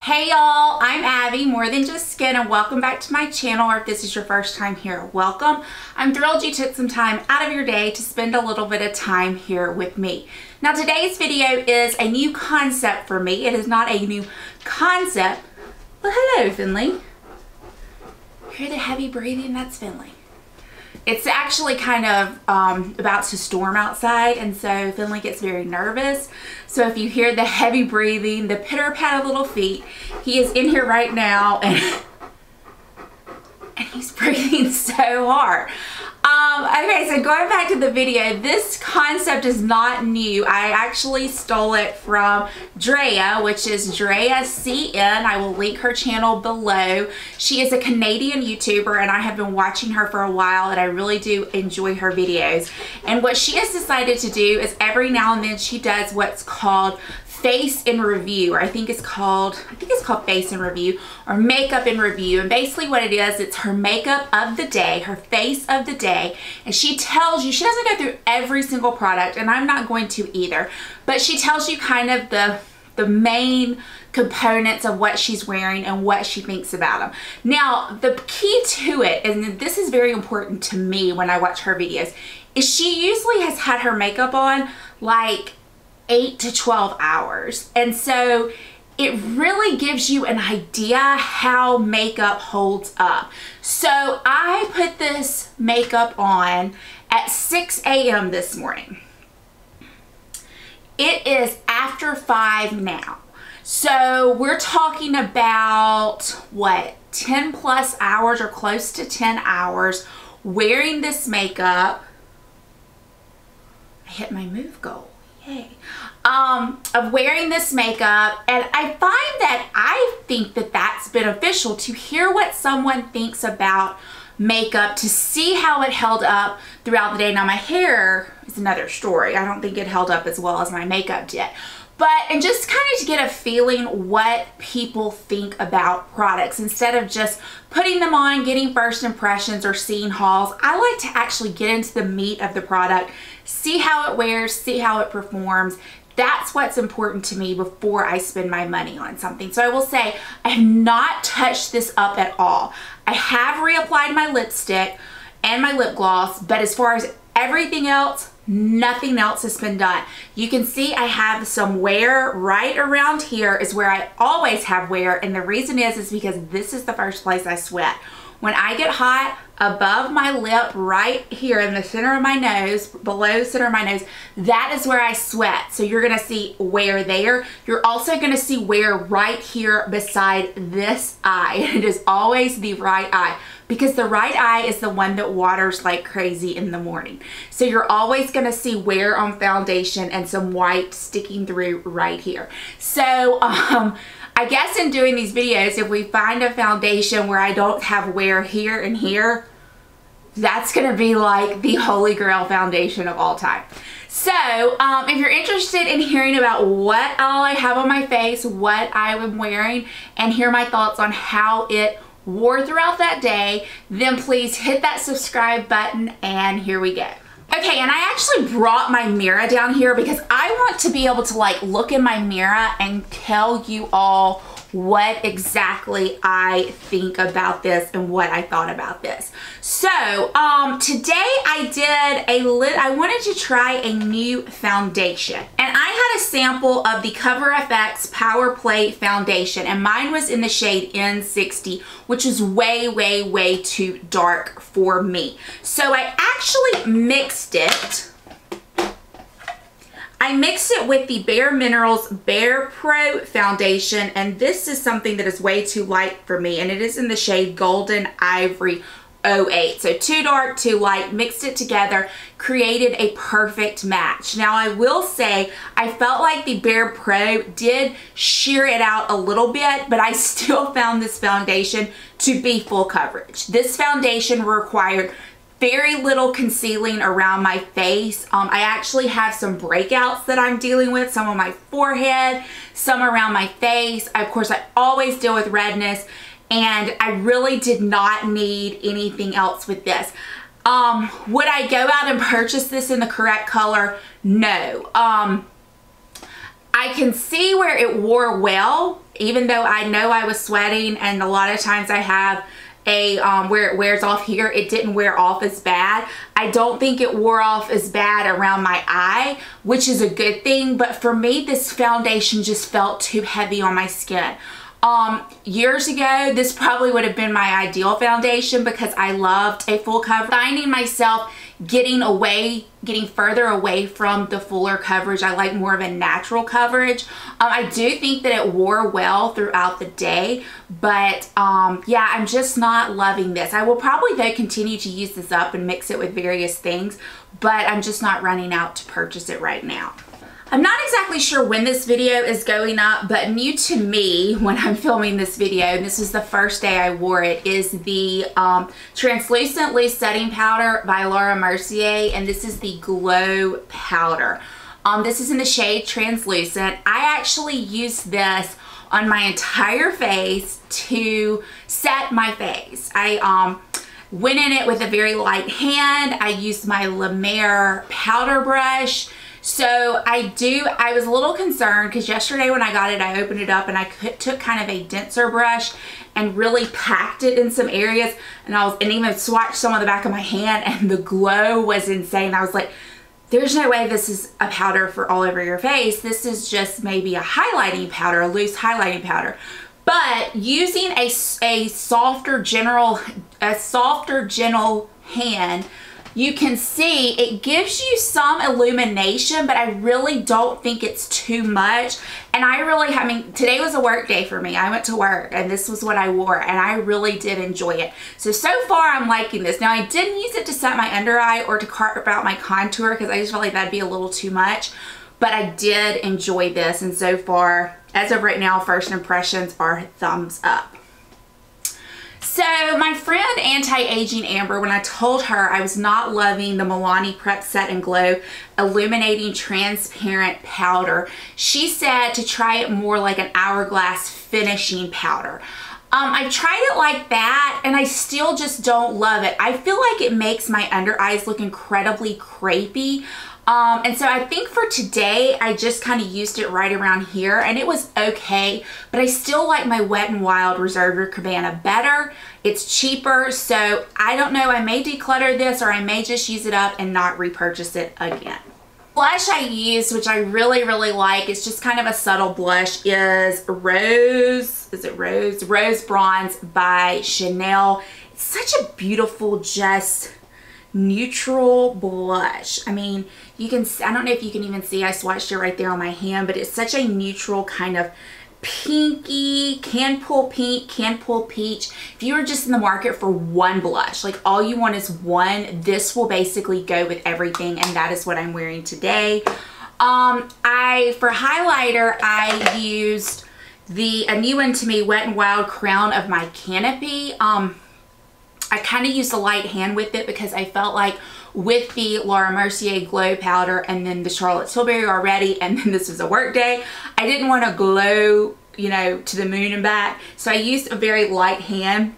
Hey y'all, I'm Abby, More Than Just Skin, and welcome back to my channel, or if this is your first time here, welcome. I'm thrilled you took some time out of your day to spend a little bit of time here with me. Now today's video is a new concept for me. It is not a new concept. Well, hello Finley. Hear the heavy breathing? That's Finley. It's actually kind of about to storm outside, and so Finley gets very nervous. So if you hear the heavy breathing, the pitter-pat of little feet, he is in here right now and he's breathing so hard. Okay, so going back to the video, this concept is not new. I actually stole it from Drea, which is Drea CN. I will link her channel below. She is a Canadian YouTuber, and I have been watching her for a while, and I really do enjoy her videos. And what she has decided to do is every now and then she does what's called face in review, or I think it's called face in review, or makeup in review. And basically what it is, it's her makeup of the day, her face of the day, and she tells you, she doesn't go through every single product, and I'm not going to either, but she tells you kind of the main components of what she's wearing and what she thinks about them. Now, the key to it, and this is very important to me when I watch her videos, is she usually has had her makeup on like 8 to 12 hours. And so it really gives you an idea how makeup holds up. So I put this makeup on at 6 a.m. this morning. It is after 5 now. So we're talking about what, 10 plus hours or close to 10 hours wearing this makeup. I hit my move goal. Yay. Of wearing this makeup, and I find that I think that that's beneficial to hear what someone thinks about makeup, to see how it held up throughout the day. Now my hair is another story. I don't think it held up as well as my makeup did. And just kind of to get a feeling what people think about products instead of just putting them on, getting first impressions or seeing hauls. I like to actually get into the meat of the product, see how it wears, see how it performs. That's what's important to me before I spend my money on something. So I will say I have not touched this up at all. I have reapplied my lipstick and my lip gloss, but as far as everything else, nothing else has been done. You can see I have some wear right around here is where I always have wear, and the reason is because this is the first place I sweat. When I get hot, above my lip right here in the center of my nose, below the center of my nose, that is where I sweat. So you're gonna see wear there. You're also gonna see wear right here beside this eye. It is always the right eye, because the right eye is the one that waters like crazy in the morning. So you're always gonna see wear on foundation and some white sticking through right here. So I guess in doing these videos, if we find a foundation where I don't have wear here and here, that's gonna be like the holy grail foundation of all time. So if you're interested in hearing about what all I have on my face, what I am wearing, and hear my thoughts on how it wore throughout that day, then please hit that subscribe button, and here we go. Okay, and I actually brought my mirror down here because I want to be able to like look in my mirror and tell you all what exactly I think about this and what I thought about this. So today I wanted to try a new foundation, and I had a sample of the Cover FX Power Play foundation, and mine was in the shade N60, which is way too dark for me. So I actually mixed it. I mixed it with the Bare Minerals Bare Pro foundation, and this is something that is way too light for me, and it is in the shade Golden Ivory 08. So too dark, too light, mixed it together, created a perfect match. Now I will say I felt like the Bare Pro did sheer it out a little bit, but I still found this foundation to be full coverage. This foundation required very little concealing around my face. I actually have some breakouts that I'm dealing with, some on my forehead, some around my face. Of course, I always deal with redness, and I really did not need anything else with this. Would I go out and purchase this in the correct color? No. I can see where it wore well, even though I know I was sweating, and a lot of times I have a where it wears off here, it didn't wear off as bad. I don't think it wore off as bad around my eye, which is a good thing, but for me this foundation just felt too heavy on my skin. Years ago, this probably would have been my ideal foundation because I loved a full cover. Finding myself getting further away from the fuller coverage. I like more of a natural coverage. I do think that it wore well throughout the day, but yeah, I'm just not loving this. I will probably though continue to use this up and mix it with various things, but I'm just not running out to purchase it right now. I'm not exactly sure when this video is going up, but new to me when I'm filming this video, and this is the first day I wore it, is the Translucent Loose Setting Powder by Laura Mercier, and this is the Glow Powder. This is in the shade Translucent. I actually used this on my entire face to set my face. I went in it with a very light hand. I used my La Mer powder brush. So I was a little concerned because yesterday when I got it, I opened it up and I took kind of a denser brush and really packed it in some areas, and even swatched some on the back of my hand, and the glow was insane. I was like, there's no way this is a powder for all over your face. This is just maybe a highlighting powder, a loose highlighting powder. But using a softer, gentle hand, you can see it gives you some illumination, but I really don't think it's too much. And I mean, today was a work day for me. I went to work and this was what I wore, and I really did enjoy it. So far I'm liking this. Now I didn't use it to set my under eye or to carve out my contour because I just felt like that'd be a little too much, but I did enjoy this. And so far, as of right now, first impressions are thumbs up. So my friend Anti-Aging Amber, when I told her I was not loving the Milani Prep Set and Glow Illuminating Transparent Powder, she said to try it more like an Hourglass Finishing Powder. I've tried it like that and I still just don't love it. I feel like it makes my under eyes look incredibly crepey. And so I think for today, I just kind of used it right around here and it was okay, but I still like my Wet n Wild Reserve Your Cabana better. It's cheaper, so I don't know, I may declutter this or I may just use it up and not repurchase it again. Blush I used, which I really like, it's just kind of a subtle blush, is Rose Bronze by Chanel. It's such a beautiful, just neutral blush. I mean, you can, I don't know if you can even see, I swatched it right there on my hand, but it's such a neutral kind of pinky, can pull pink, can pull peach. If you were just in the market for one blush, like all you want is one, this will basically go with everything, and that is what I'm wearing today. For highlighter, I used a new one to me, Wet n Wild Crown of My Canopy. I kind of used a light hand with it because I felt like with the Laura Mercier Glow Powder and then the Charlotte Tilbury already, and then this was a work day, I didn't want to glow, you know, to the moon and back. So I used a very light hand,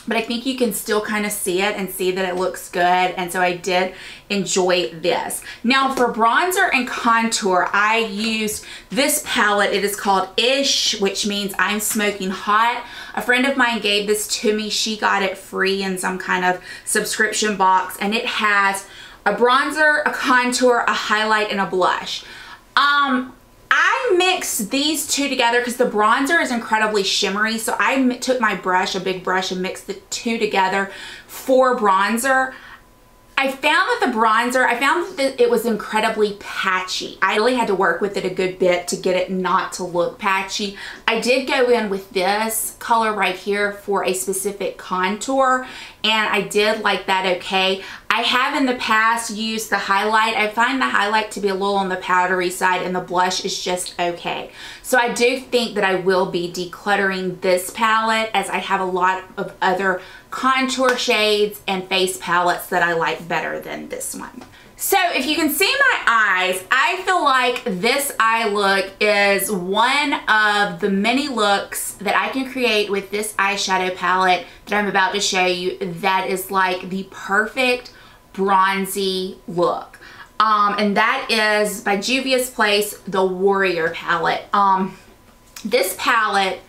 but I think you can still kind of see it and see that it looks good. And so I did enjoy this. Now for bronzer and contour, I used this palette. It is called Ish, which means I'm smoking hot. A friend of mine gave this to me. She got it free in some kind of subscription box, and it has a bronzer, a contour, a highlight, and a blush. I mixed these two together because the bronzer is incredibly shimmery, so I took my brush, a big brush, and mixed the two together for bronzer. I found that it was incredibly patchy. I really had to work with it a good bit to get it not to look patchy. I did go in with this color right here for a specific contour, and I did like that okay. I have in the past used the highlight. I find the highlight to be a little on the powdery side, and the blush is just okay. So I do think that I will be decluttering this palette, as I have a lot of other contour shades and face palettes that I like better than this one. So if you can see my eyes, I feel like this eye look is one of the many looks that I can create with this eyeshadow palette that I'm about to show you that is like the perfect bronzy look. and that is by Juvia's Place, the Warrior palette. This palette,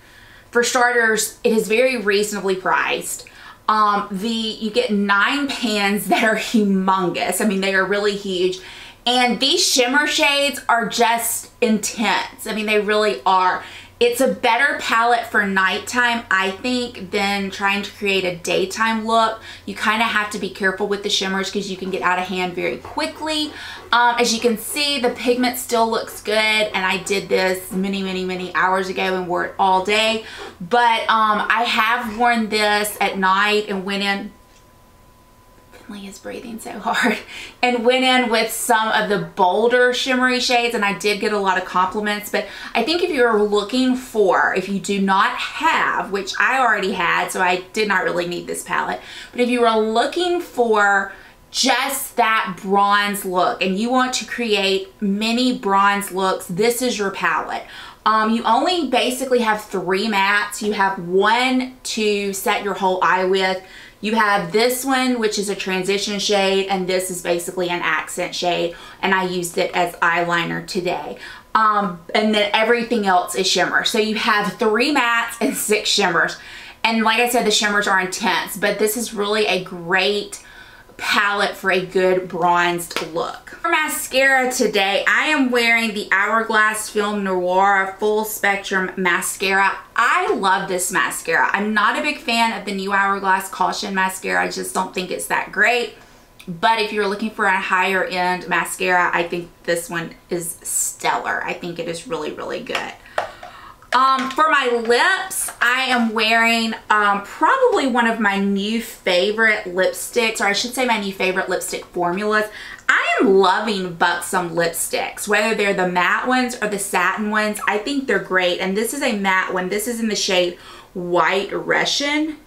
for starters, it is very reasonably priced. You get 9 pans that are humongous. I mean, they are really huge. And these shimmer shades are just intense. I mean, they really are. It's a better palette for nighttime, I think, than trying to create a daytime look. You kind of have to be careful with the shimmers because you can get out of hand very quickly. As you can see, the pigment still looks good, and I did this many hours ago and wore it all day. But I have worn this at night and went in. Finley is breathing so hard, and went in with some of the bolder shimmery shades, and I did get a lot of compliments. But I think if you're looking for, if you do not have, which I already had, so I did not really need this palette, but if you are looking for just that bronze look and you want to create many bronze looks, this is your palette. You only basically have 3 mattes. You have one to set your whole eye with. You have this one, which is a transition shade, and this is basically an accent shade, and I used it as eyeliner today. And then everything else is shimmer. So you have 3 mattes and 6 shimmers. And like I said, the shimmers are intense, but this is really a great palette for a good bronzed look. For mascara today, I am wearing the Hourglass Film Noir Full Spectrum Mascara. I love this mascara. I'm not a big fan of the new Hourglass Caution Mascara. I just don't think it's that great. But if you're looking for a higher end mascara, I think this one is stellar. I think it is really good. For my lips, I am wearing probably one of my new favorite lipsticks, or I should say my new favorite lipstick formulas. I am loving Buxom lipsticks, whether they're the matte ones or the satin ones. I think they're great, and this is a matte one. This is in the shade White Russian,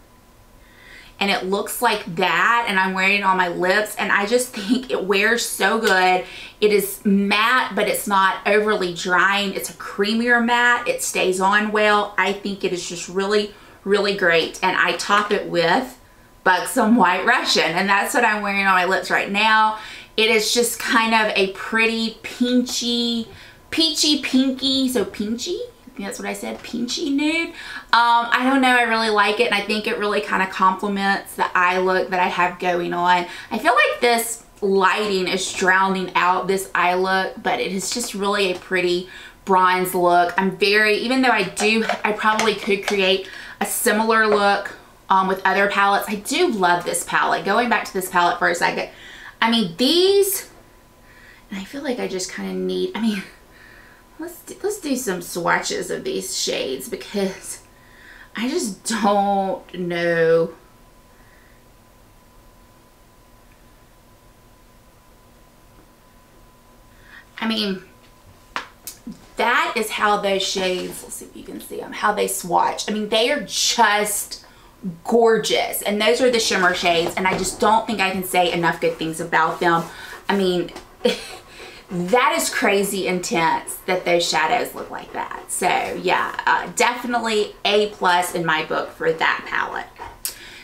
and it looks like that, and I'm wearing it on my lips, and I just think it wears so good. It is matte, but it's not overly drying. It's a creamier matte. It stays on well. I think it is just really great, and I top it with Buxom White Russian, and that's what I'm wearing on my lips right now. It is just kind of a pretty peachy pinky, so peachy? I think that's what I said, peachy nude. I don't know, I really like it, and I think it really kind of complements the eye look that I have going on. I feel like this lighting is drowning out this eye look, but it is just really a pretty bronze look. Even though I probably could create a similar look with other palettes, I do love this palette. Going back to this palette for a second, I mean, these, and I feel like I just kind of need, I mean, let's do some swatches of these shades because I just don't know. I mean, that is how those shades, let's see if you can see them, how they swatch. I mean, they are just gorgeous, and those are the shimmer shades, and I just don't think I can say enough good things about them. I mean, that is crazy intense that those shadows look like that. So yeah, definitely A+ in my book for that palette.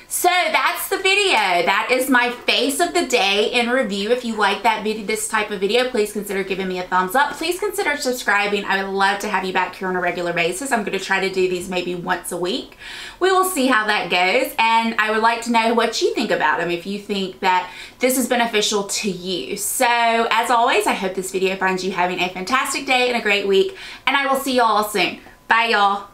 So that's the video. That is my face of the day in review. If you like that video, this type of video, please consider giving me a thumbs up. Please consider subscribing. I would love to have you back here on a regular basis. I'm going to try to do these maybe once a week. We will see how that goes. And I would like to know what you think about them, if you think that this is beneficial to you. So as always, I hope this video finds you having a fantastic day and a great week. And I will see you all soon. Bye, y'all.